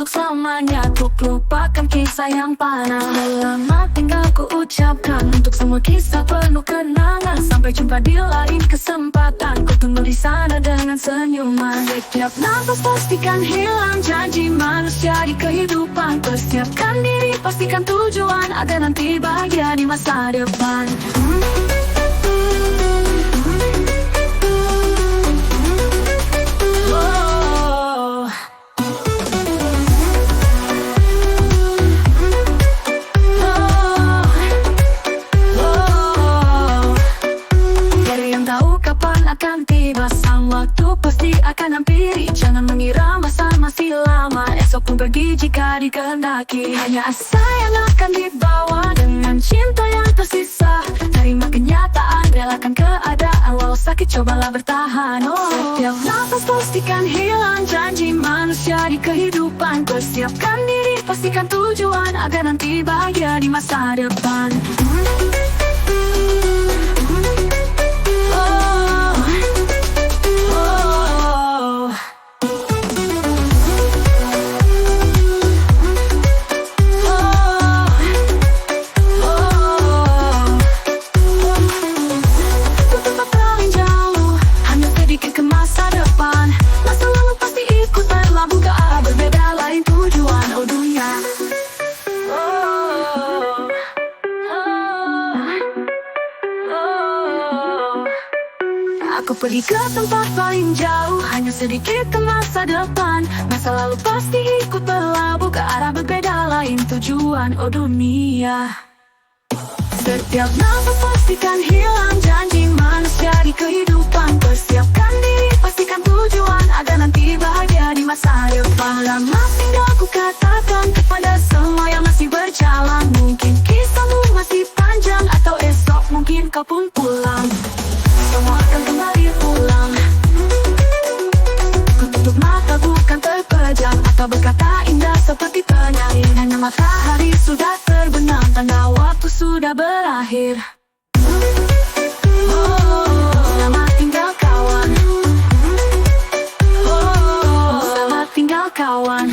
untuk selamanya, untuk lupakan kisah yang pernah. Selamat tinggal ku ucapkan untuk semua kisah penuh kenangan. Sampai jumpa di lain kesempatan, ku tunggu di sana dengan senyuman. Setiap nafas pastikan hilang janji manusia di kehidupan. Persiapkan diri, pastikan tujuan agar nanti bahagia di masa depan. Akan tiba sang waktu pasti akan hampiri. Jangan mengira masa masih lama, esok pun pergi jika dikehendaki. Hanya asa yang akan dibawa dengan cinta yang tersisa. Terima kenyataan, relakan keadaan. Walau sakit cobalah bertahan. Setiap nafas pastikan hilang janji manusia di kehidupan. Persiapkan diri, pastikan tujuan agar nanti bahagia di masa depan. Aku pergi ke tempat paling jauh, hanya sedikit ke masa depan. Masa lalu pasti ikut berlabuh ke arah berbeda lain tujuan, oh dunia. Setiap nafas pastikan hilang janji manusia di kehidupan. Persiapkan diri, pastikan tujuan agar nanti bahagia di masa depan. Lama tinggal ku katakan kepada semua yang masih berjalan. Mungkin kisahmu masih panjang, atau esok mungkin kau pun pulang. Semua akan kembali pulang. Ku tutup mata bukan terpejam, atau berkata indah seperti penyair. Hanya matahari sudah terbenam, tanda waktu sudah berakhir. Selamat tinggal kawan. Selamat tinggal kawan.